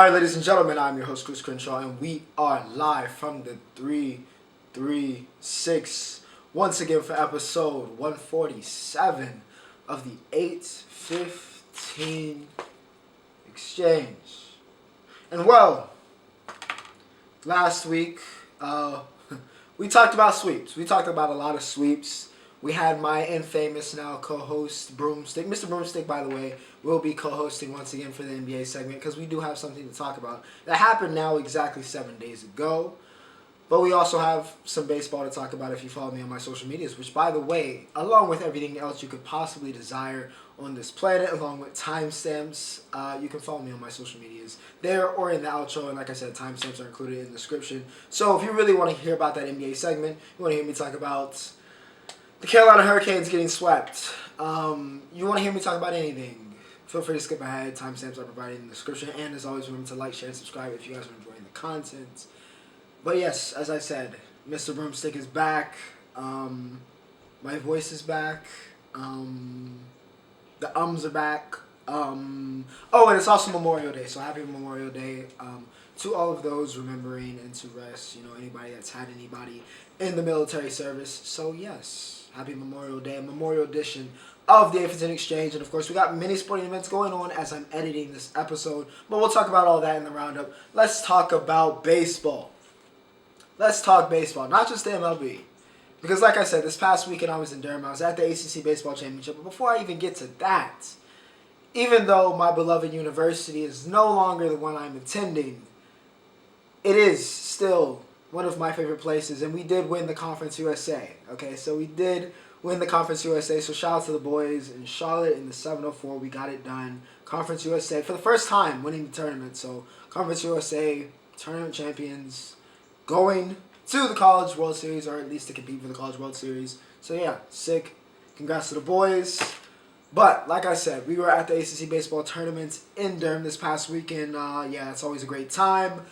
Alright, ladies and gentlemen, I'm your host, Chris Crenshaw, and we are live from the 336 once again for episode 147 of the 815 Exchange. And well, last week, we talked about sweeps. We talked about a lot of sweeps. We had my infamous now co-host, Broomstick. Mr. Broomstick, by the way, will be co-hosting once again for the NBA segment because we do have something to talk about. That happened now exactly 7 days ago. But we also have some baseball to talk about if you follow me on my social medias, which, by the way, along with everything else you could possibly desire on this planet, along with timestamps, you can follow me on my social medias there or in the outro. And like I said, timestamps are included in the description. So if you really want to hear about that NBA segment, you want to hear me talk about the Carolina Hurricanes getting swept, you want to hear me talk about anything, feel free to skip ahead. Timestamps are provided in the description. And as always, remember to like, share, and subscribe if you guys are enjoying the content. But yes, as I said, Mr. Broomstick is back. My voice is back. The ums are back. Oh, and it's also Memorial Day, so happy Memorial Day to all of those remembering and to rest, anybody that's had anybody in the military service. So yes, happy Memorial Day, Memorial edition of the 815 Exchange. And of course, we got many sporting events going on as I'm editing this episode, but we'll talk about all that in the roundup. Let's talk about baseball. Let's talk baseball, not just the MLB. Because like I said, this past weekend I was in Durham. I was at the ACC Baseball Championship. But before I even get to that, even though my beloved university is no longer the one I'm attending, it is still one of my favorite places. And we did win the Conference USA. Okay, so we did win the Conference USA. So shout out to the boys in Charlotte in the 704. We got it done. Conference USA for the first time winning the tournament. So Conference USA tournament champions, going to the College World Series, or at least to compete for the College World Series. So yeah, sick. Congrats to the boys. But like I said, we were at the ACC Baseball Tournament in Durham this past weekend. Yeah, it's always a great time.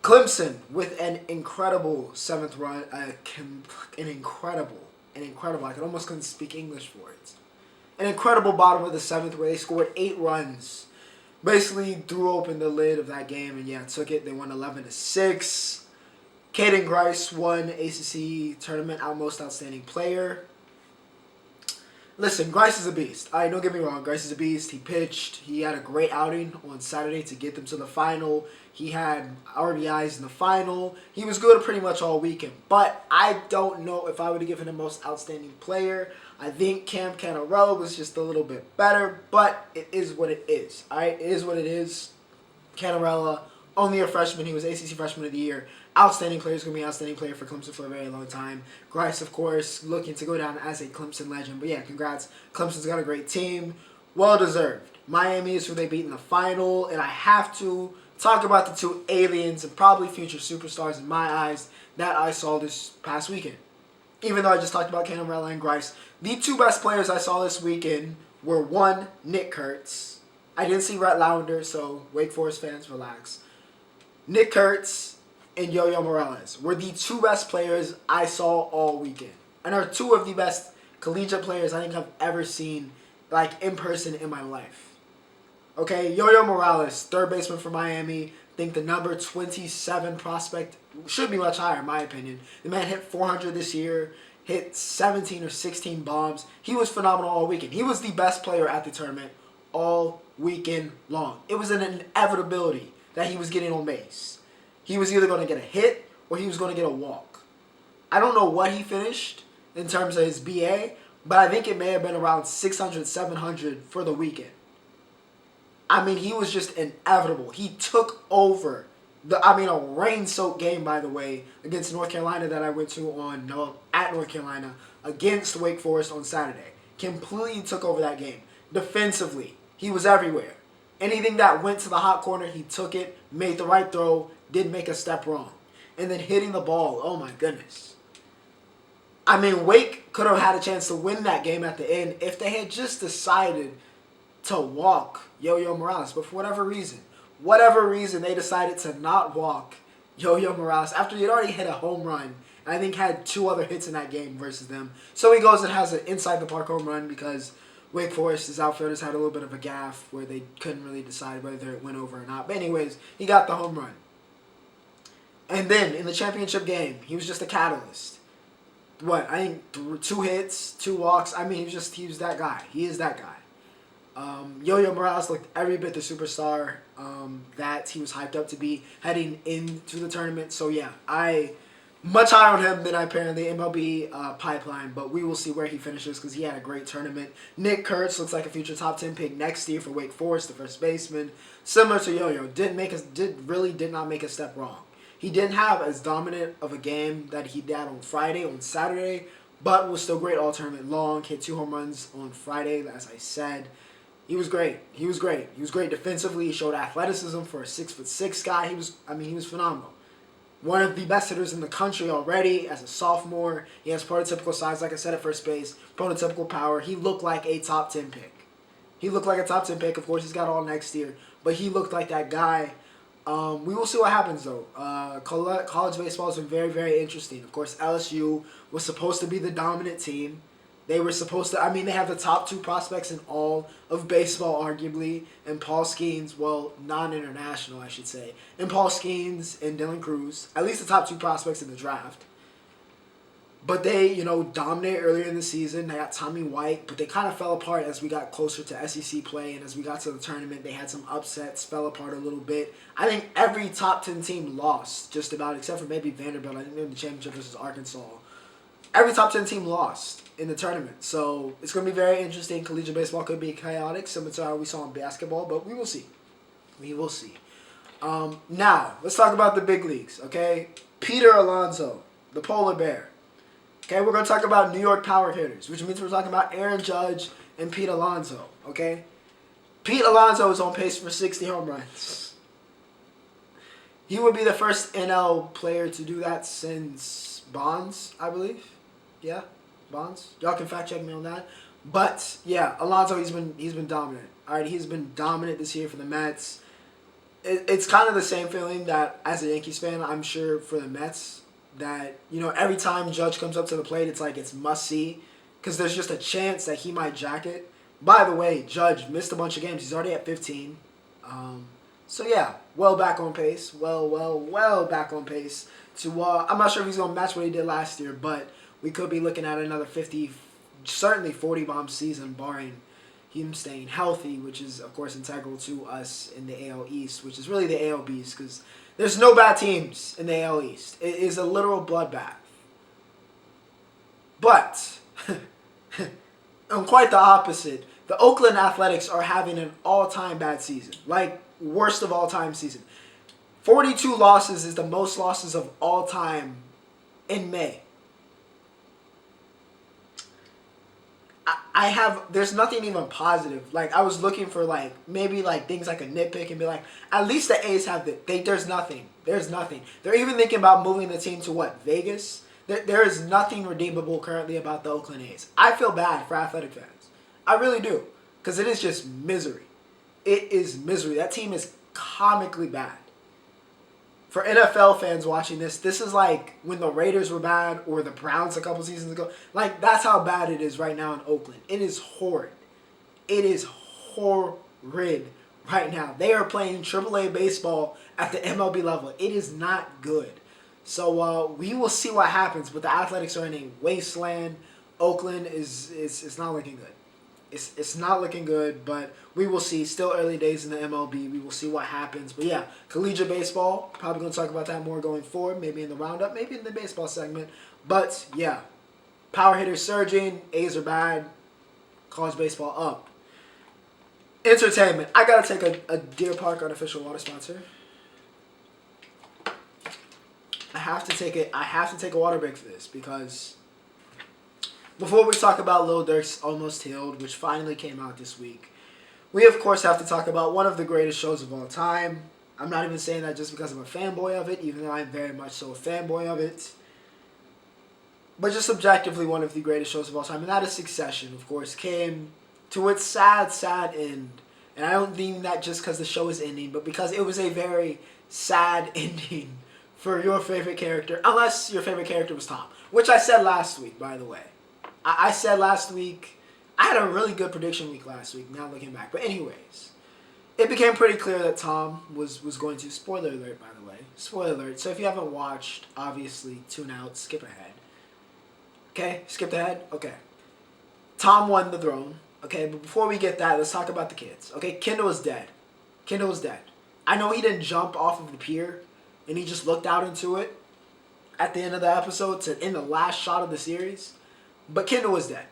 Clemson with an incredible seventh run. An incredible. I almost couldn't speak English for it. An incredible bottom of the seventh where they scored 8 runs. Basically threw open the lid of that game and yeah, took it. They won 11-6. Caden Grice won ACC Tournament Most Outstanding Player. Listen, Grice is a beast. Don't get me wrong. Grice is a beast. He pitched. He had a great outing on Saturday to get them to the final. He had RBIs in the final. He was good pretty much all weekend. But I don't know if I would have given him Most Outstanding Player. I think Cam Canarella was just a little bit better. But it is what it is. Alright, it is what it is. Canarella, only a freshman. He was ACC Freshman of the Year. Outstanding player. Is going to be an outstanding player for Clemson for a very long time. Grice, of course, looking to go down as a Clemson legend. But yeah, congrats. Clemson's got a great team. Well deserved. Miami is who they beat in the final. And I have to talk about the 2 aliens and probably future superstars in my eyes that I saw this past weekend. Even though I just talked about Canarella and Grice, the 2 best players I saw this weekend were 1, Nick Kurtz. I didn't see Rhett Launder, so Wake Forest fans, relax. Nick Kurtz and YoYo Morales were the 2 best players I saw all weekend. And are 2 of the best collegiate players I think I've ever seen, like, in person in my life. Okay, YoYo Morales, third baseman for Miami. I think the number 27 prospect should be much higher in my opinion. The man hit 400 this year, hit 17 or 16 bombs. He was phenomenal all weekend. He was the best player at the tournament all weekend long. It was an inevitability that he was getting on base. He was either going to get a hit or he was going to get a walk. I don't know what he finished in terms of his BA, but I think it may have been around 600, 700 for the weekend. I mean, he was just inevitable. He took over a rain-soaked game, by the way, against North Carolina that I went to at North Carolina against Wake Forest on Saturday. Completely took over that game. Defensively, he was everywhere. Anything that went to the hot corner, he took it, made the right throw, didn't make a step wrong. And then hitting the ball, oh my goodness. I mean, Wake could have had a chance to win that game at the end if they had just decided to walk YoYo Morales. But for whatever reason, they decided to not walk YoYo Morales after he had already hit a home run. And I think had 2 other hits in that game versus them. So he goes and has an inside the park home run because Wake Forest, his outfielders had a little bit of a gaffe where they couldn't really decide whether it went over or not. But anyways, he got the home run. And then in the championship game, he was just a catalyst. I think 2 hits, 2 walks. I mean, he was that guy. He is that guy. Yo-Yo Morales looked every bit the superstar that he was hyped up to be heading into the tournament. So yeah, much higher on him than I apparently MLB pipeline, but we will see where he finishes because he had a great tournament. Nick Kurtz looks like a future top 10 pick next year for Wake Forest, the first baseman. Similar to Yo-Yo, did not make a step wrong. He didn't have as dominant of a game that he did on Saturday, but was still great all tournament long. Hit 2 home runs on Friday, as I said. He was great. He was great defensively. He showed athleticism for a 6'6" guy. He was phenomenal. One of the best hitters in the country already as a sophomore. He has prototypical size, like I said, at first base. Prototypical power. He looked like a top 10 pick. Of course, he's got all next year, but he looked like that guy. We will see what happens, though. College baseball has been very, very interesting. Of course, LSU was supposed to be the dominant team. They were supposed to, they have the top 2 prospects in all of baseball, arguably, and Paul Skeens, well, non-international, I should say, and Paul Skeens and Dylan Cruz, at least the top 2 prospects in the draft. But they, dominated earlier in the season. They got Tommy White, but they kind of fell apart as we got closer to SEC play, and as we got to the tournament, they had some upsets, fell apart a little bit. I think every top 10 team lost, just about, except for maybe Vanderbilt. I think they're in the championship versus Arkansas. Every top 10 team lost in the tournament. So it's going to be very interesting. Collegiate baseball could be chaotic, similar to how we saw in basketball, but we will see. Now, let's talk about the big leagues, okay? Peter Alonso, the polar bear. Okay, we're going to talk about New York power hitters, which means we're talking about Aaron Judge and Pete Alonso, okay? Pete Alonso is on pace for 60 home runs. He would be the first NL player to do that since Bonds, I believe. Yeah, Bonds. Y'all can fact check me on that. But yeah, Alonso, he's been dominant. All right, he's been dominant this year for the Mets. It's kind of the same feeling that as a Yankees fan, I'm sure for the Mets, that every time Judge comes up to the plate, it's like it's must see because there's just a chance that he might jack it. By the way, Judge missed a bunch of games. He's already at 15. So yeah, well back on pace. Well back on pace to. I'm not sure if he's gonna match what he did last year, but we could be looking at another 50, certainly 40 bomb season, barring him staying healthy, which is of course integral to us in the AL East, which is really the AL Beast, because there's no bad teams in the AL East. It is a literal bloodbath. But on quite the opposite, the Oakland Athletics are having an all-time bad season, like worst of all-time season. 42 losses is the most losses of all time in May. There's nothing even positive. Like, I was looking for, maybe, things I could nitpick and be like, at least the A's have there's nothing. There's nothing. They're even thinking about moving the team to, Vegas? There is nothing redeemable currently about the Oakland A's. I feel bad for athletic fans. I really do. Because it is just misery. It is misery. That team is comically bad. For NFL fans watching this is like when the Raiders were bad or the Browns a couple seasons ago. That's how bad it is right now in Oakland. It is horrid. It is horrid right now. They are playing AAA baseball at the MLB level. It is not good. So we will see what happens. But the Athletics are in a wasteland. Oakland is not looking good. It's not looking good, but we will see. Still early days in the MLB. We will see what happens. But yeah, collegiate baseball, probably going to talk about that more going forward, maybe in the Roundup, maybe in the baseball segment. But yeah, power hitters surging, A's are bad, college baseball up. Entertainment. I got to take a Deer Park artificial water sponsor. I have to take a water break for this because before we talk about Lil Durk's Almost Healed, which finally came out this week, we of course have to talk about one of the greatest shows of all time. I'm not even saying that just because I'm a fanboy of it, even though I'm very much so a fanboy of it. But just objectively one of the greatest shows of all time, and that is Succession, of course, came to its sad, sad end. And I don't mean that just because the show is ending, but because it was a very sad ending for your favorite character, unless your favorite character was Tom, which I said last week, by the way. I said last week, I had a really good prediction week last week, now looking back. But anyways, it became pretty clear that Tom was going to, spoiler alert, by the way. Spoiler alert. So if you haven't watched, obviously, tune out, skip ahead. Okay? Skip ahead? Okay. Tom won the throne. Okay? But before we get that, let's talk about the kids. Okay? Kendall is dead. Kendall is dead. I know he didn't jump off of the pier, and he just looked out into it at the end of the episode to in the last shot of the series. But Kendall is dead.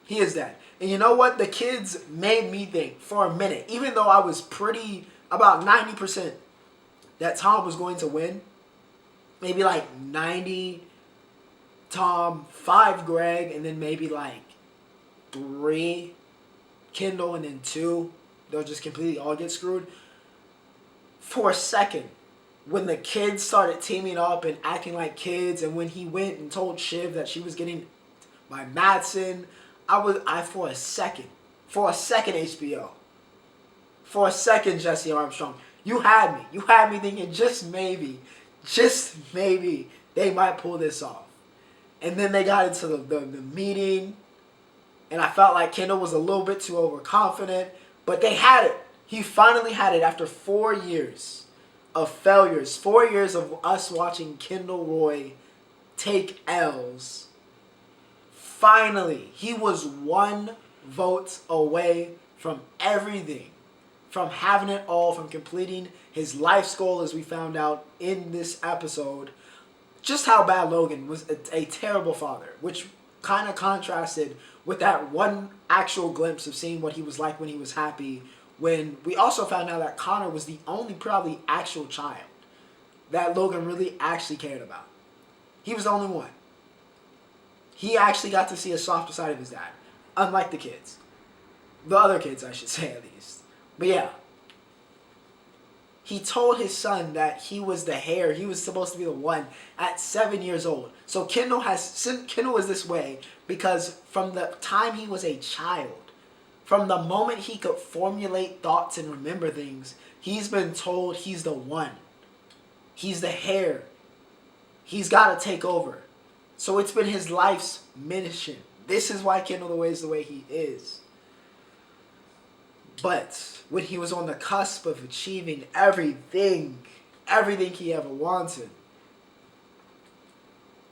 He is dead. And you know what? The kids made me think for a minute, even though I was pretty, about 90% that Tom was going to win. Maybe like 90 Tom, 5 Greg, and then maybe like 3 Kendall, and then 2. They'll just completely all get screwed. For a second, when the kids started teaming up and acting like kids, and when he went and told Shiv that she was getting by Madsen, for a second, HBO, for a second, Jesse Armstrong, you had me thinking just maybe, they might pull this off. And then they got into the meeting, and I felt like Kendall was a little bit too overconfident, but they had it. He finally had it after 4 years of failures, 4 years of us watching Kendall Roy take L's. Finally, he was 1 vote away from everything, from having it all, from completing his life's goal, as we found out in this episode. Just how bad Logan was a terrible father, which kind of contrasted with that one actual glimpse of seeing what he was like when he was happy, when we also found out that Connor was the only probably actual child that Logan really actually cared about. He was the only one. He actually got to see a softer side of his dad, unlike the kids. The other kids, I should say, at least. But yeah. He told his son that he was the heir. He was supposed to be the one at 7 years old. So Kendall is this way because from the time he was a child, from the moment he could formulate thoughts and remember things, he's been told he's the one. He's the heir. He's got to take over. So it's been his life's mission. This is why Kendall is the way he is. But when he was on the cusp of achieving everything he ever wanted,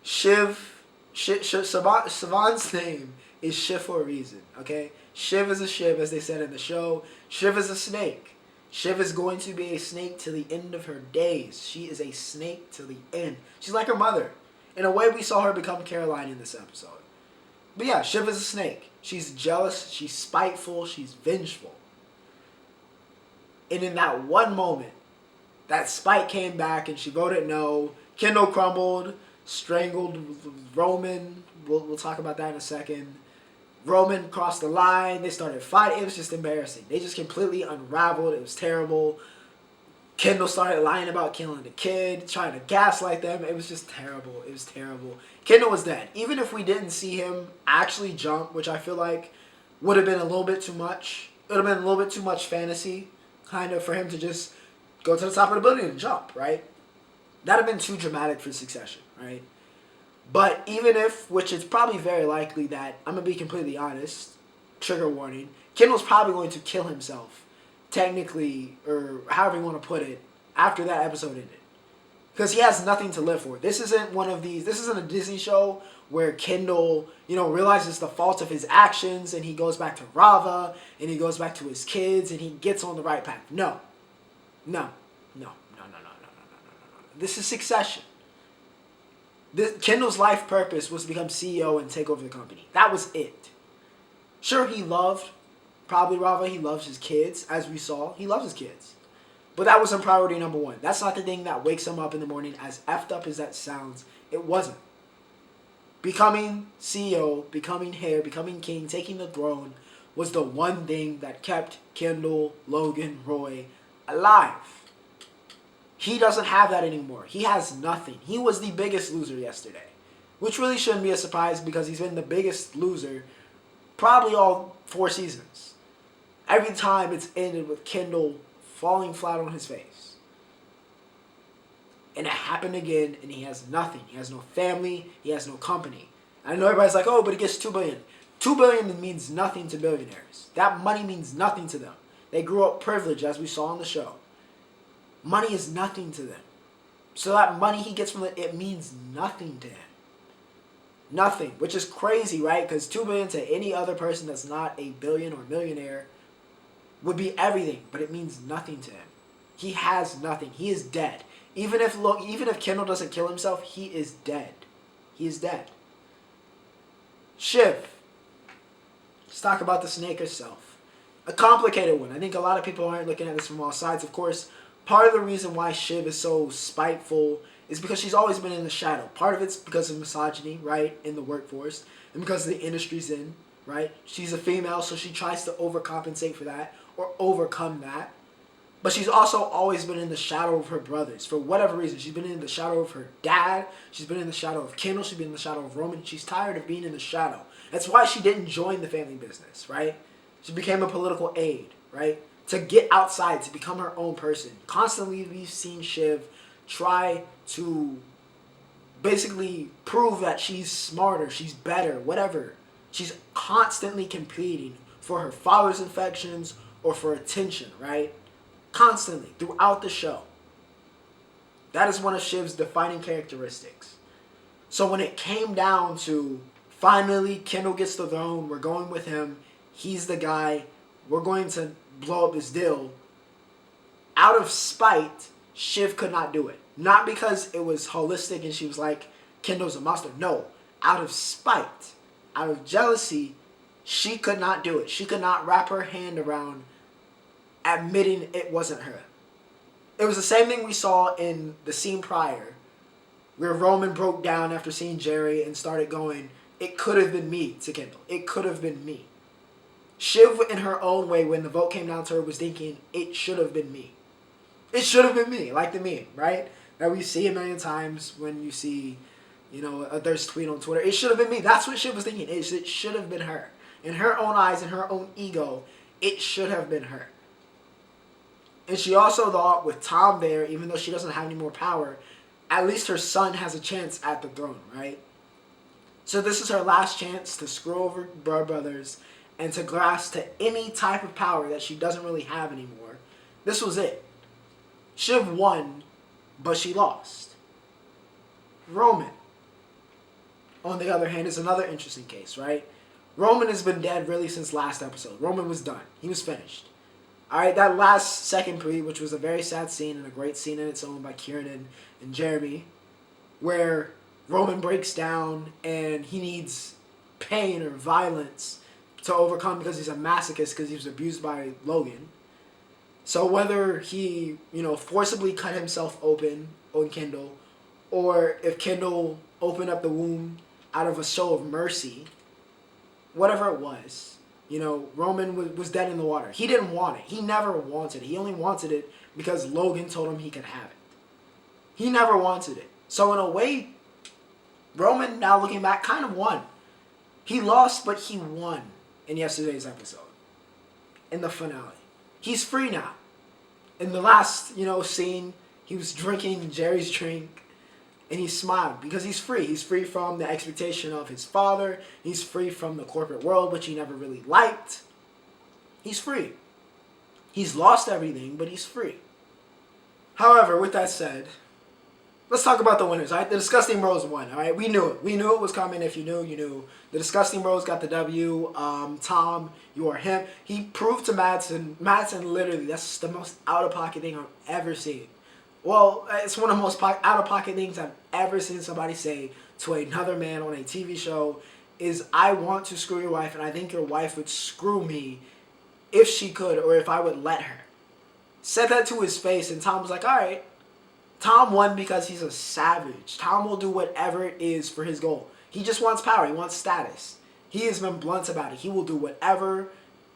Savant's name is Shiv for a reason, okay? Shiv is a Shiv, as they said in the show. Shiv is a snake. Shiv is going to be a snake till the end of her days. She is a snake till the end. She's like her mother. In a way, we saw her become Caroline in this episode. But yeah, Shiv is a snake. She's jealous, she's spiteful, she's vengeful. And in that one moment, that spite came back and she voted no. Kendall crumbled, strangled Roman. We'll talk about that in a second. Roman crossed the line. They started fighting. It was just embarrassing. They just completely unraveled. It was terrible. Kendall started lying about killing the kid, trying to gaslight them. It was just terrible. It was terrible. Kendall was dead. Even if we didn't see him actually jump, which I feel like would have been a little bit too much. It would have been a little bit too much fantasy, kind of, for him to just go to the top of the building and jump, right? That would have been too dramatic for Succession, right? But even if, which is probably very likely that, I'm going to be completely honest, trigger warning, Kendall's probably going to kill himself, technically, or however you want to put it, after that episode ended. Because he has nothing to live for. This isn't a Disney show where Kendall, realizes the fault of his actions and he goes back to Rava and he goes back to his kids and he gets on the right path. No. This is Succession. Kendall's life purpose was to become CEO and take over the company. That was it. Sure, he loved probably Rava. He loves his kids, as we saw. He loves his kids. But that wasn't priority number one. That's not the thing that wakes him up in the morning, as effed up as that sounds. It wasn't. Becoming CEO, becoming heir, becoming king, taking the throne was the one thing that kept Kendall, Logan, Roy alive. He doesn't have that anymore. He has nothing. He was the biggest loser yesterday. Which really shouldn't be a surprise because he's been the biggest loser probably all 4 seasons. Every time it's ended with Kendall falling flat on his face. And it happened again, and he has nothing. He has no family. He has no company. I know everybody's like, oh, but he gets $2 billion. $2 billion means nothing to billionaires. That money means nothing to them. They grew up privileged, as we saw on the show. Money is nothing to them. So that money he gets from it means nothing to him. Nothing, which is crazy, right? Because $2 billion to any other person that's not a billion or millionaire would be everything, but it means nothing to him. He has nothing. He is dead. Even if Kendall doesn't kill himself, he is dead. He is dead. Shiv. Let's talk about the snake herself. A complicated one. I think a lot of people aren't looking at this from all sides. Of course, part of the reason why Shiv is so spiteful is because she's always been in the shadow. Part of it's because of misogyny, right, in the workforce, and because of the industry's in, right? She's a female, so she tries to overcompensate for that or overcome that. But she's also always been in the shadow of her brothers. For whatever reason, she's been in the shadow of her dad. She's been in the shadow of Kendall. She's been in the shadow of Roman. She's tired of being in the shadow. That's why she didn't join the family business, right? She became a political aide, right? To get outside, to become her own person. Constantly, we've seen Shiv try to basically prove that she's smarter, she's better, whatever. She's constantly competing for her father's affections or for attention, right? Constantly, throughout the show. That is one of Shiv's defining characteristics. So when it came down to finally Kendall gets the throne, we're going with him, he's the guy, we're going to blow up this deal. Out of spite, Shiv could not do it. Not because it was holistic and she was like, Kendall's a monster. No, out of spite, out of jealousy, she could not do it. She could not wrap her hand around admitting it wasn't her. It was the same thing we saw in the scene prior, where Roman broke down after seeing Jerry and started going, it could have been me to Kendall. It could have been me. Shiv, in her own way, when the vote came down to her, was thinking, it should have been me. It should have been me, like the meme, right? That we see a million times when you see, a thirst tweet on Twitter. It should have been me. That's what Shiv was thinking. It should have been her. In her own eyes, in her own ego, it should have been her. And she also thought with Tom there, even though she doesn't have any more power, at least her son has a chance at the throne, right? So this is her last chance to screw over her brothers and to grasp to any type of power that she doesn't really have anymore. This was it. Shiv won, but she lost. Roman, on the other hand, is another interesting case, right? Roman has been dead really since last episode. Roman was done. He was finished. Alright, that last second pre, which was a very sad scene and a great scene in its own by Kieran and Jeremy, where Roman breaks down and he needs pain or violence to overcome because he's a masochist because he was abused by Logan. So whether he, forcibly cut himself open on Kendall, or if Kendall opened up the womb out of a show of mercy, whatever it was, Roman was dead in the water. He didn't want it. He never wanted it. He only wanted it because Logan told him he could have it. He never wanted it. So in a way, Roman, now looking back, kind of won. He lost, but he won in yesterday's episode. In the finale. He's free now. In the last, scene, he was drinking Jerry's drink. And he smiled because he's free. He's free from the expectation of his father. He's free from the corporate world, which he never really liked. He's free. He's lost everything, but he's free. However, with that said, let's talk about the winners, all right? The Disgusting Bros won, all right? We knew it. We knew it was coming. If you knew, you knew. The Disgusting Bros got the W. Tom, you are him. He proved to Madsen, literally, that's the most out-of-pocket thing I've ever seen. Well, it's one of the most out-of-pocket things I've ever seen somebody say to another man on a TV show is, I want to screw your wife, and I think your wife would screw me if she could or if I would let her. Said that to his face, and Tom was like, all right. Tom won because he's a savage. Tom will do whatever it is for his goal. He just wants power. He wants status. He has been blunt about it. He will do whatever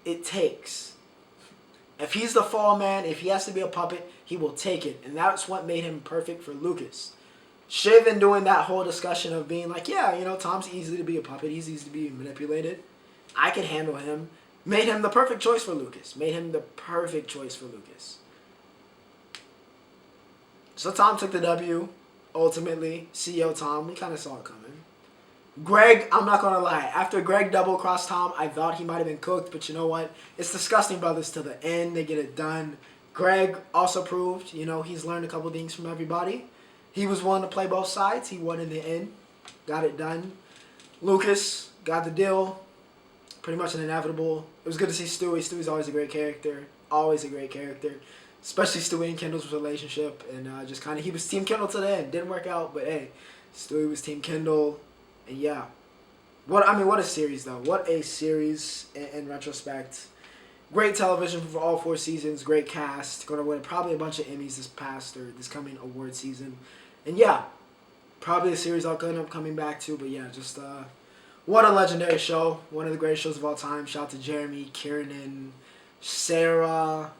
it takes. If he's the fall man, if he has to be a puppet, he will take it. And that's what made him perfect for Lucas. Shiv, in doing that whole discussion of being like, yeah, Tom's easy to be a puppet. He's easy to be manipulated. I can handle him. Made him the perfect choice for Lucas. So Tom took the W, ultimately. CEO Tom, we kind of saw it coming. Greg, I'm not going to lie. After Greg double-crossed Tom, I thought he might have been cooked. But you know what? It's disgusting brothers to the end. They get it done. Greg also proved, he's learned a couple things from everybody. He was willing to play both sides. He won in the end. Got it done. Lucas got the deal. Pretty much an inevitable. It was good to see Stewie. Stewie's always a great character. Always a great character. Especially Stewie and Kendall's relationship. And just kind of, he was Team Kendall to the end. Didn't work out, but hey, Stewie was Team Kendall. And yeah, what a series though. What a series in retrospect. Great television for all 4 seasons. Great cast. Going to win probably a bunch of Emmys this coming award season. And yeah, probably a series I'll end up coming back to. But yeah, just what a legendary show. One of the greatest shows of all time. Shout out to Jeremy, Kiernan, Sarah,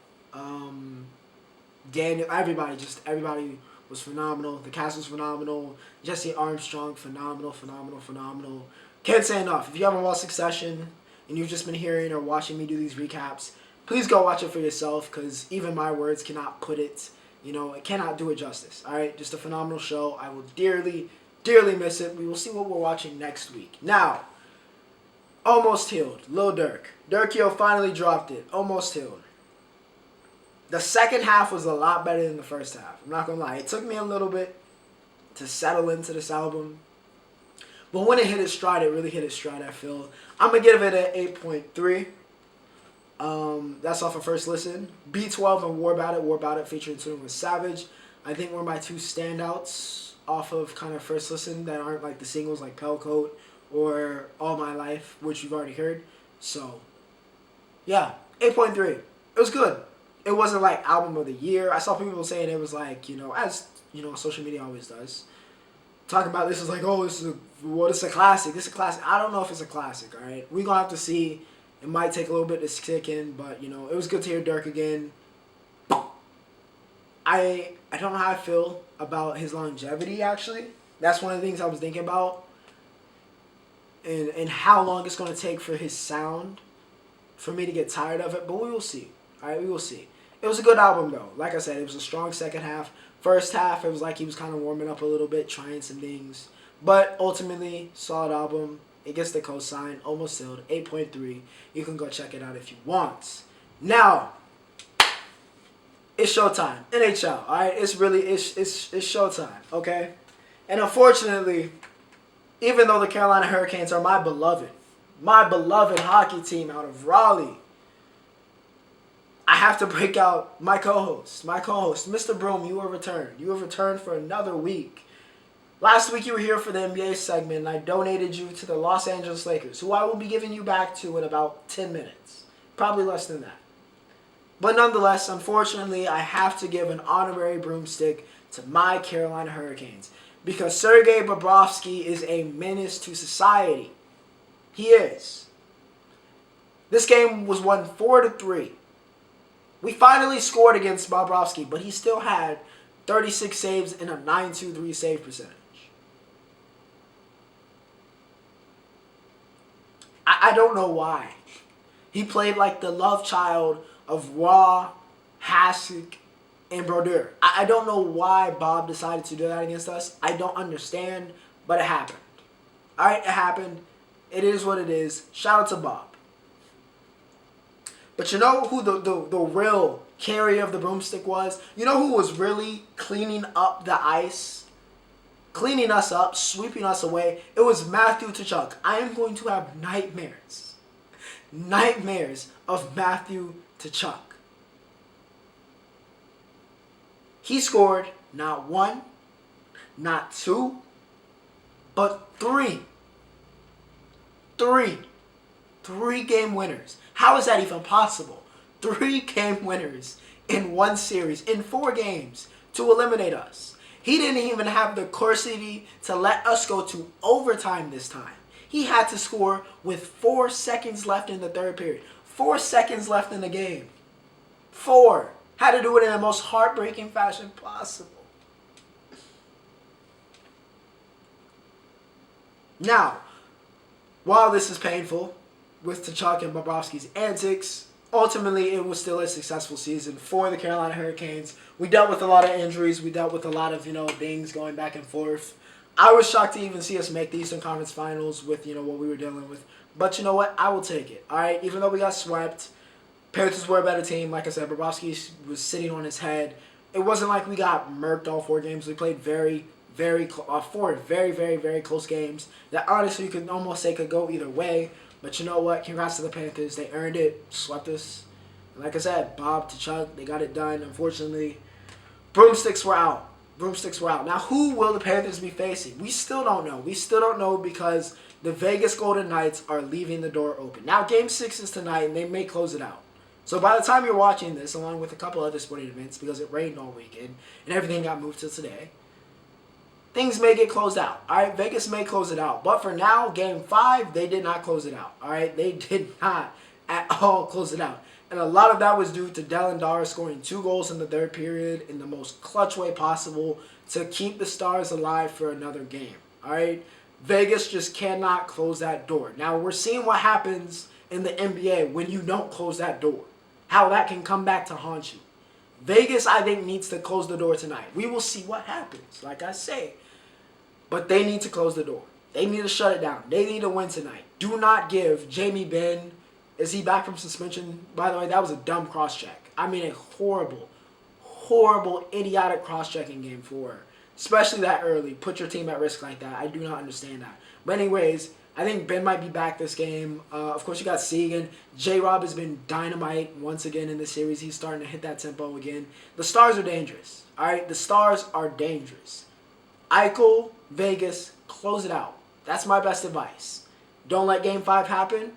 Daniel, everybody was phenomenal. The cast was phenomenal. Jesse Armstrong, phenomenal. Can't say enough. If you haven't watched Succession and you've just been hearing or watching me do these recaps, please go watch it for yourself because even my words cannot put it, it cannot do it justice. All right, just a phenomenal show. I will dearly, dearly miss it. We will see what we're watching next week. Now, Almost Healed, Lil Durk. Durkio finally dropped it. Almost Healed. The second half was a lot better than the first half. I'm not going to lie. It took me a little bit to settle into this album. But when it hit its stride, it really hit its stride, I feel. I'm going to give it an 8.3. That's off of first listen. B12 and War About It featuring Tune with Savage. I think were my 2 standouts off of kind of first listen that aren't like the singles like Pellcoat or All My Life, which you've already heard. So, yeah, 8.3. It was good. It wasn't like album of the year. I saw people saying it was like, as social media always does. Talking about this is like, oh, this is a classic. This is a classic. I don't know if it's a classic, all right? We're going to have to see. It might take a little bit to stick in, but, it was good to hear Durk again. I don't know how I feel about his longevity, actually. That's one of the things I was thinking about. And how long it's going to take for his sound for me to get tired of it. But we will see. All right, we will see. It was a good album, though. Like I said, it was a strong second half. First half, it was like he was kind of warming up a little bit, trying some things. But ultimately, solid album. It gets the cosign. Almost Healed. 8.3. You can go check it out if you want. Now, it's showtime. NHL, all right? It's showtime, okay? And unfortunately, even though the Carolina Hurricanes are my beloved hockey team out of Raleigh, I have to break out my co-host, Mr. Broom. You have returned. You have returned for another week. Last week you were here for the NBA segment, and I donated you to the Los Angeles Lakers, who I will be giving you back to in about 10 minutes. Probably less than that. But nonetheless, unfortunately, I have to give an honorary broomstick to my Carolina Hurricanes because Sergei Bobrovsky is a menace to society. He is. This game was won 4-3. We finally scored against Bobrovsky, but he still had 36 saves and a .923 save percentage. I don't know why. He played like the love child of Raw, Hasek, and Brodeur. I don't know why Bob decided to do that against us. I don't understand, but it happened. All right, it happened. It is what it is. Shout out to Bob. But you know who the real carrier of the broomstick was? You know who was really cleaning up the ice? Cleaning us up, sweeping us away? It was Matthew Tkachuck. I am going to have nightmares. Nightmares of Matthew Tkachuck. He scored not 1, not 2, but 3. 3 game winners. How is that even possible? 3 game winners in one series, in 4 games, to eliminate us. He didn't even have the courtesy to let us go to overtime this time. He had to score with 4 seconds left in the third period. 4 seconds left in the game. 4. Had to do it in the most heartbreaking fashion possible. Now, while this is painful, with Tkachuck and Bobrovsky's antics, ultimately it was still a successful season for the Carolina Hurricanes. We dealt with a lot of injuries. We dealt with a lot of, things going back and forth. I was shocked to even see us make the Eastern Conference Finals with, what we were dealing with. But you know what? I will take it. All right? Even though we got swept, Panthers were a better team. Like I said, Bobrovsky was sitting on his head. It wasn't like we got murked all 4 games. We played four very, very, very close games that honestly you could almost say could go either way. But you know what? Congrats to the Panthers. They earned it. Swept us. And like I said, Bob, Tkachuck, they got it done. Unfortunately, broomsticks were out. Now, who will the Panthers be facing? We still don't know. We still don't know because the Vegas Golden Knights are leaving the door open. Now, Game 6 is tonight, and they may close it out. So by the time you're watching this, along with a couple other sporting events, because it rained all weekend, and everything got moved to today, things may get closed out. All right, Vegas may close it out. But for now, Game 5, they did not close it out. All right, they did not at all close it out. And a lot of that was due to Dylan Dara scoring 2 goals in the 3rd period in the most clutch way possible to keep the Stars alive for another game. All right, Vegas just cannot close that door. Now, we're seeing what happens in the NBA when you don't close that door. How that can come back to haunt you. Vegas, I think, needs to close the door tonight. We will see what happens, like I say. But they need to close the door. They need to shut it down. They need to win tonight. Do not give Jamie Benn, is he back from suspension? By the way, that was a dumb cross-check. I mean, a horrible, idiotic cross-checking game for her. Especially that early. Put your team at risk like that. I do not understand that. But anyways, I think Ben might be back this game. Of course, you got Seguin. J-Rob has been dynamite once again in the series. He's starting to hit that tempo again. The Stars are dangerous. All right? The Stars are dangerous. Eichel, Vegas, close it out. That's my best advice. Don't let Game 5 happen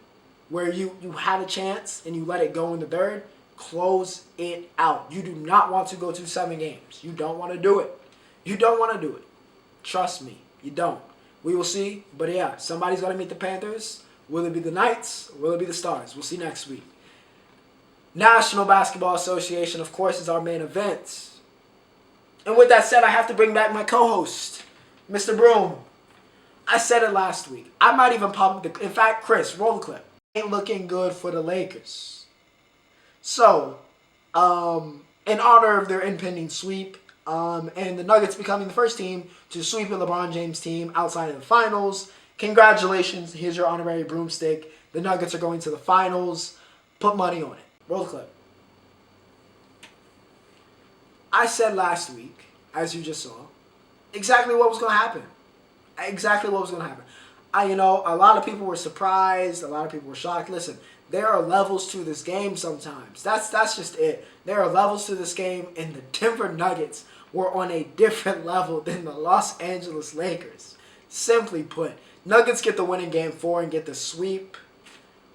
where you had a chance and you let it go in the 3rd. Close it out. You do not want to go to 7 games. You don't want to do it. You don't want to do it. Trust me. You don't. We will see. But yeah, somebody's got to meet the Panthers. Will it be the Knights? Or will it be the Stars? We'll see next week. National Basketball Association, of course, is our main event. And with that said, I have to bring back my co-host, Mr. Broom. I said it last week. I might even pop the... In fact, Chris, roll the clip. Ain't looking good for the Lakers. So, in honor of their impending sweep, and the Nuggets becoming the first team to sweep a LeBron James team outside of the finals. Congratulations. Here's your honorary broomstick. The Nuggets are going to the finals. Put money on it. Roll the clip. I said last week, as you just saw, exactly what was going to happen. A lot of people were surprised. A lot of people were shocked. Listen, there are levels to this game sometimes. That's just it. There are levels to this game, and the Denver Nuggets were on a different level than the Los Angeles Lakers. Simply put, Nuggets get the win in Game 4 and get the sweep.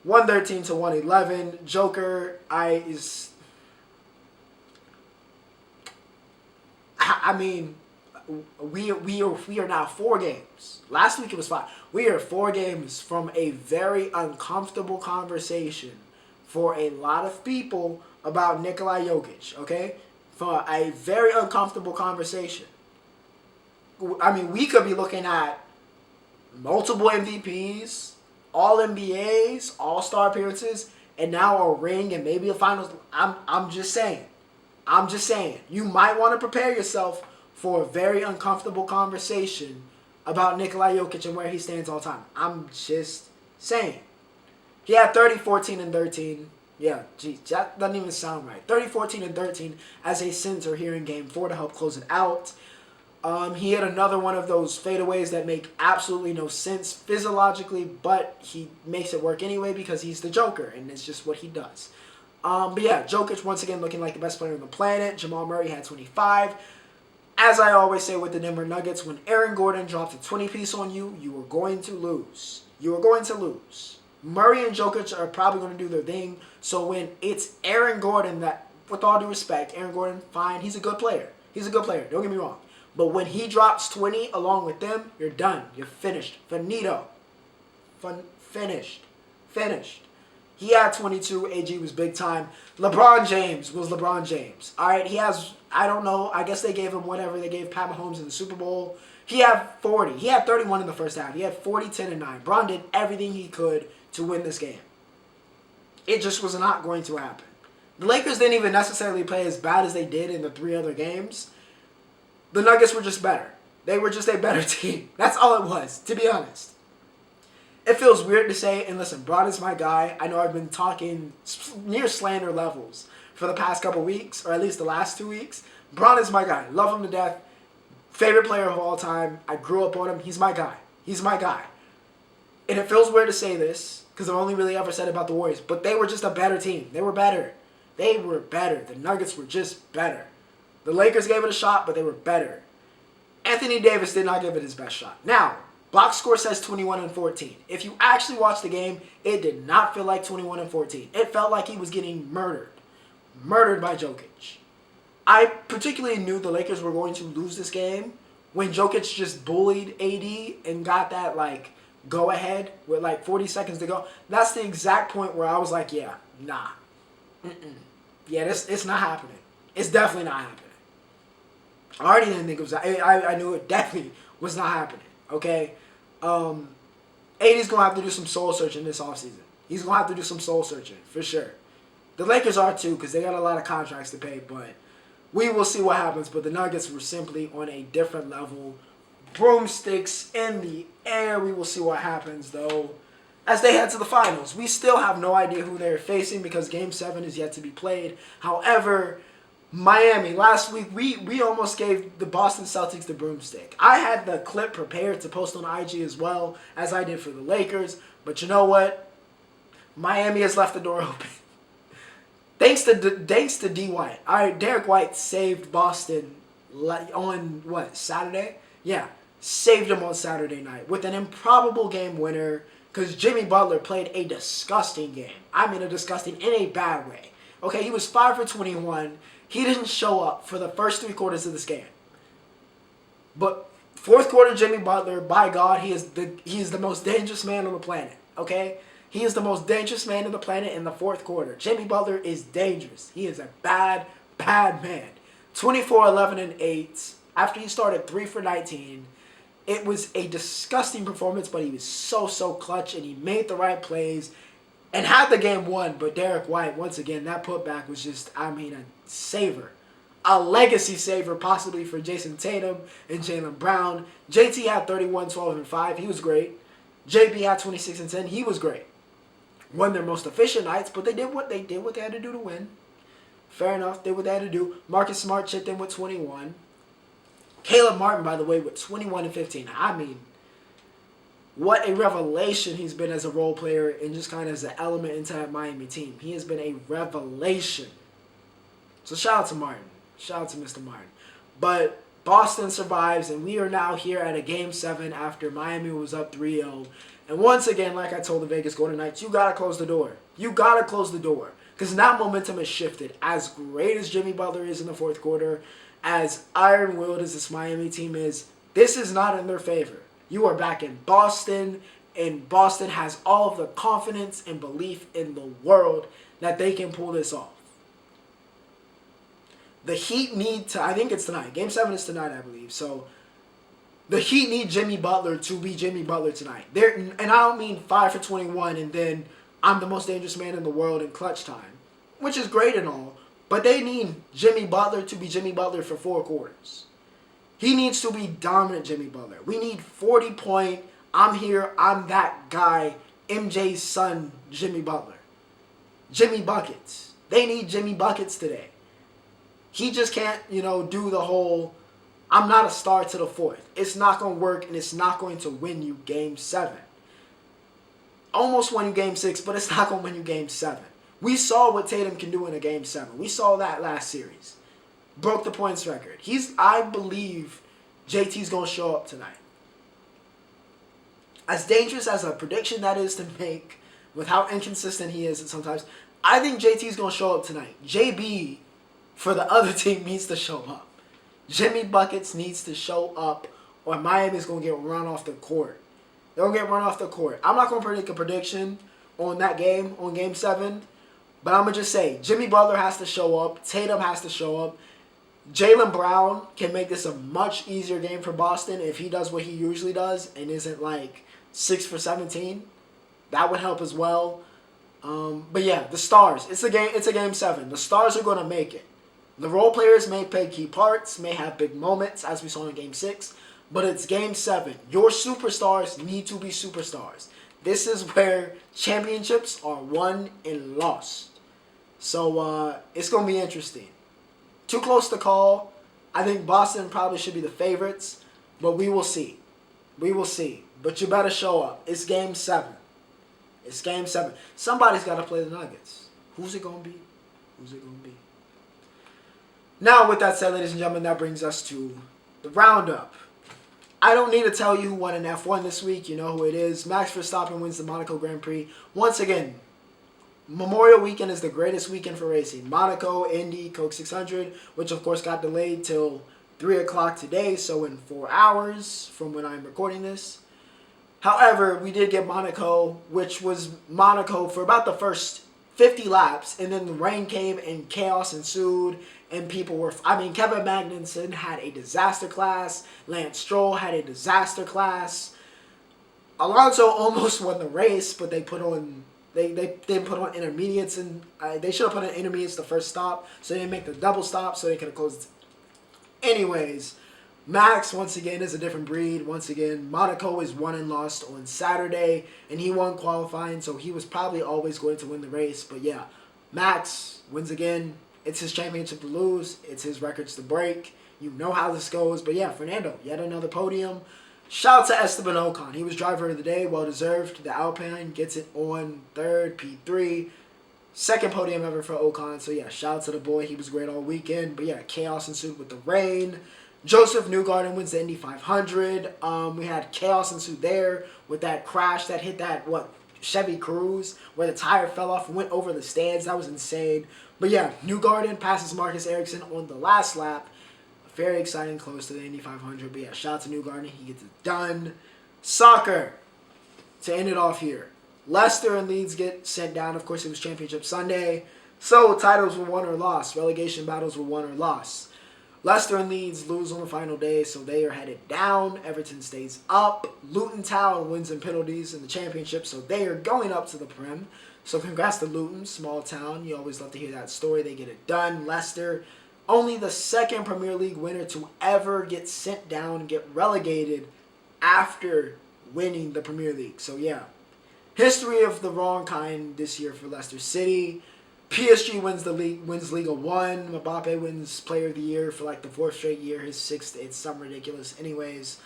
113 to 111. Joker, we are now 4 games. Last week it was 5. We are 4 games from a very uncomfortable conversation for a lot of people about Nikola Jokic, okay? For a very uncomfortable conversation. I mean, we could be looking at multiple MVPs, all NBAs, all-star appearances, and now a ring and maybe a finals. I'm just saying. You might want to prepare yourself for a very uncomfortable conversation about Nikola Jokic and where he stands all the time. I'm just saying. He had 30, 14, and 13. Yeah, geez, that doesn't even sound right. 30, 14, and 13 as a center here in Game 4 to help close it out. He had another one of those fadeaways that make absolutely no sense physiologically, but he makes it work anyway because he's the Joker, and it's just what he does. But yeah, Jokic once again looking like the best player on the planet. Jamal Murray had 25. As I always say with the Denver Nuggets, when Aaron Gordon drops a 20-piece on you, you are going to lose. Murray and Jokic are probably going to do their thing. So when it's Aaron Gordon that, with all due respect, Aaron Gordon, fine, he's a good player. Don't get me wrong. But when he drops 20 along with them, you're done. You're finished. Finito. Finished. He had 22. AG was big time. LeBron James was LeBron James. All right, he has, I don't know, I guess they gave him whatever they gave Pat Mahomes in the Super Bowl. He had 40. He had 31 in the first half. He had 40, 10, and 9. Bron did everything he could to win this game. It just was not going to happen. The Lakers didn't even necessarily play as bad as they did in the 3 other games. The Nuggets were just better. They were just a better team. That's all it was, to be honest. It feels weird to say, and listen, Bron is my guy. I know I've been talking near slander levels for the past couple weeks, or at least the last 2 weeks. Bron is my guy. Love him to death. Favorite player of all time. I grew up on him. He's my guy. He's my guy. And it feels weird to say this, because I've only really ever said it about the Warriors, but they were just a better team. They were better. They were better. The Nuggets were just better. The Lakers gave it a shot, but they were better. Anthony Davis did not give it his best shot. Now, box score says 21-14. If you actually watch the game, it did not feel like 21-14. It felt like he was getting murdered. Murdered by Jokic. I particularly knew the Lakers were going to lose this game when Jokic just bullied AD and got that, like, go ahead with, like, 40 seconds to go. That's the exact point where I was like, yeah, nah. Yeah, it's not happening. It's definitely not happening. I already didn't think it was. I knew it definitely was not happening. Okay, AD's gonna have to do some soul searching this offseason. He's gonna have to do some soul searching for sure. The Lakers are too, because they got a lot of contracts to pay. But we will see what happens. But the Nuggets were simply on a different level. Broomsticks in the air. We will see what happens though. As they head to the finals, we still have no idea who they're facing because Game 7 is yet to be played. However, Miami, last week, we almost gave the Boston Celtics the broomstick. I had the clip prepared to post on IG as well, as I did for the Lakers. But you know what? Miami has left the door open. Thanks to D. White. All right, Derek White saved Boston on, what, Saturday? Yeah, saved them on Saturday night with an improbable game winner because Jimmy Butler played a disgusting game. I mean, a disgusting in a bad way. Okay, he was 5 for 21. He didn't show up for the first 3 quarters of this game. But fourth quarter, Jimmy Butler, by God, he is the most dangerous man on the planet. Okay? He is the most dangerous man on the planet in the fourth quarter. Jimmy Butler is dangerous. He is a bad, bad man. 24, 11, and 8. After he started 3 for 19. It was a disgusting performance, but he was so clutch, and he made the right plays and had the game won. But Derek White, once again, that putback was just, I mean, a saver. A legacy saver, possibly for Jason Tatum and Jaylen Brown. JT had 31, 12, and 5. He was great. JB had 26 and 10. He was great. Won their most efficient nights, but they did what they had to do to win. Fair enough. Did what they had to do. Marcus Smart chipped in with 21. Caleb Martin, by the way, with 21 and 15. I mean, what a revelation he's been as a role player and just kind of as an element into that Miami team. He has been a revelation. So shout out to Martin. Shout out to Mr. Martin. But Boston survives, and we are now here at a Game 7 after Miami was up 3-0. And once again, like I told the Vegas Golden Knights, you got to close the door. You got to close the door. Because now momentum has shifted. As great as Jimmy Butler is in the fourth quarter, as iron-willed as this Miami team is, this is not in their favor. You are back in Boston, and Boston has all of the confidence and belief in the world that they can pull this off. The Heat need to, I think it's tonight. Game 7 is tonight, I believe. So the Heat need Jimmy Butler to be Jimmy Butler tonight. And I don't mean 5 for 21 and then I'm the most dangerous man in the world in clutch time, which is great and all. But they need Jimmy Butler to be Jimmy Butler for 4 quarters. He needs to be dominant Jimmy Butler. We need 40-point, I'm here, I'm that guy, MJ's son, Jimmy Butler. Jimmy Buckets. They need Jimmy Buckets today. He just can't, do the whole, I'm not a star to the fourth. It's not going to work, and it's not going to win you Game 7. Almost won you Game 6, but it's not going to win you Game 7. We saw what Tatum can do in a Game 7. We saw that last series. Broke the points record. I believe JT's going to show up tonight. As dangerous as a prediction that is to make, with how inconsistent he is sometimes, I think JT's going to show up tonight. JB, for the other team, needs to show up. Jimmy Buckets needs to show up, or Miami's going to get run off the court. They'll get run off the court. I'm not going to predict a prediction on that game, on Game 7, but I'm going to just say, Jimmy Butler has to show up. Tatum has to show up. Jaylen Brown can make this a much easier game for Boston if he does what he usually does and isn't like 6 for 17. That would help as well. But yeah, the stars. It's a Game 7. The stars are going to make it. The role players may play key parts, may have big moments, as we saw in Game 6. but it's Game 7. Your superstars need to be superstars. This is where championships are won and lost. So it's going to be interesting. Too close to call. I think Boston probably should be the favorites, but we will see. We will see. But you better show up. It's Game 7. It's Game 7. Somebody's got to play the Nuggets. Who's it going to be? Who's it going to be? Now, with that said, ladies and gentlemen, that brings us to the Roundup. I don't need to tell you who won in F1 this week. You know who it is. Max Verstappen wins the Monaco Grand Prix. Once again, Memorial Weekend is the greatest weekend for racing. Monaco, Indy, Coke 600, which of course got delayed till 3 o'clock today, so in 4 hours from when I'm recording this. However, we did get Monaco, which was Monaco for about the first 50 laps, and then the rain came and chaos ensued, and people were... Kevin Magnussen had a disaster class. Lance Stroll had a disaster class. Alonso almost won the race, but they put on... They didn't put on intermediates, and they should have put on intermediates the first stop, so they didn't make the double stop, so they could have closed. Anyways, Max, once again, is a different breed. Once again, Monaco is won and lost on Saturday, and he won qualifying, so he was probably always going to win the race. But yeah, Max wins again. It's his championship to lose. It's his records to break. You know how this goes. But yeah, Fernando, yet another podium. Shout out to Esteban Ocon. He was driver of the day, well deserved. The Alpine gets it on third, P3. Second podium ever for Ocon. So yeah, shout out to the boy. He was great all weekend. But yeah, chaos ensued with the rain. Joseph Newgarden wins the Indy 500. We had chaos ensued there with that crash that hit that, Chevy Cruze, where the tire fell off and went over the stands. That was insane. But yeah, Newgarden passes Marcus Ericsson on the last lap. Very exciting, close to the Indy 500. But yeah, shout out to Newgarden. He gets it done. Soccer. To end it off here. Leicester and Leeds get sent down. Of course, it was Championship Sunday. So, titles were won or lost. Relegation battles were won or lost. Leicester and Leeds lose on the final day, so they are headed down. Everton stays up. Luton Town wins in penalties in the Championship, so they are going up to the Prem. So, congrats to Luton, small town. You always love to hear that story. They get it done. Leicester, only the second Premier League winner to ever get sent down and get relegated after winning the Premier League. So, yeah. History of the wrong kind this year for Leicester City. PSG wins the league, wins Liga 1. Mbappe wins Player of the Year for like the 4th straight year. His 6th. It's something ridiculous. Anyways,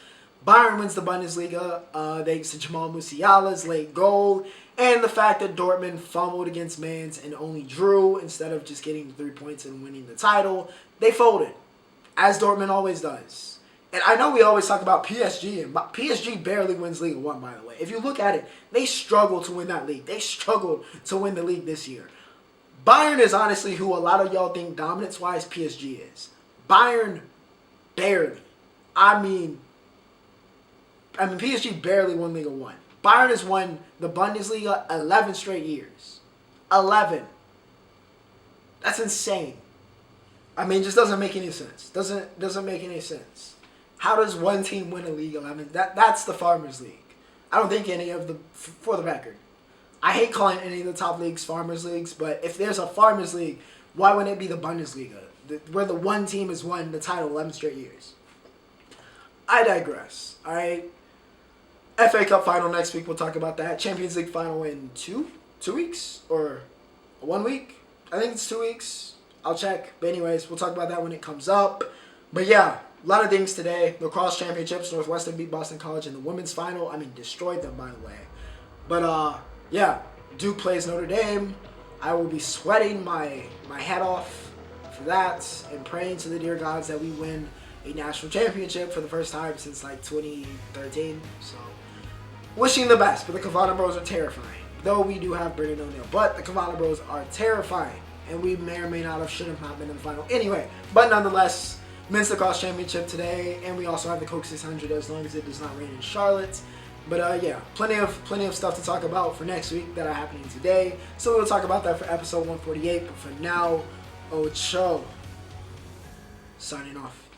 Bayern wins the Bundesliga thanks to Jamal Musiala's late goal. And the fact that Dortmund fumbled against Mainz and only drew instead of just getting the 3 points and winning the title. They folded, as Dortmund always does. And I know we always talk about PSG, and PSG barely wins Liga 1, by the way. If you look at it, they struggle to win that league. They struggled to win the league this year. Bayern is honestly who a lot of y'all think dominance-wise PSG is. Bayern barely. I mean, PSG barely won Liga 1. Bayern has won the Bundesliga 11 straight years. 11. That's insane. It just doesn't make any sense. Doesn't make any sense. How does one team win a league 11? That's the Farmers League. I don't think any of the, for the record. I hate calling any of the top leagues Farmers Leagues, but if there's a Farmers League, why wouldn't it be the Bundesliga, where the one team has won the title 11 straight years? I digress, alright? FA Cup final next week, we'll talk about that. Champions League final in 2 weeks? Or 1 week? I think it's 2 weeks. I'll check. But anyways, we'll talk about that when it comes up. But yeah, a lot of things today. Lacrosse championships, Northwestern beat Boston College in the women's final. Destroyed them, by the way. But yeah, Duke plays Notre Dame. I will be sweating my head off for that and praying to the dear gods that we win a national championship for the first time since like 2013. So, wishing the best. But the Cavana Bros are terrifying. Though we do have Brandon O'Neal. But the Cavana Bros are terrifying. And we may or may not have, should have not been in the final. Anyway, but nonetheless, men's lacrosse championship today. And we also have the Coke 600 as long as it does not rain in Charlotte. But yeah, plenty of stuff to talk about for next week that are happening today. So we'll talk about that for episode 148. But for now, YoYo Show signing off.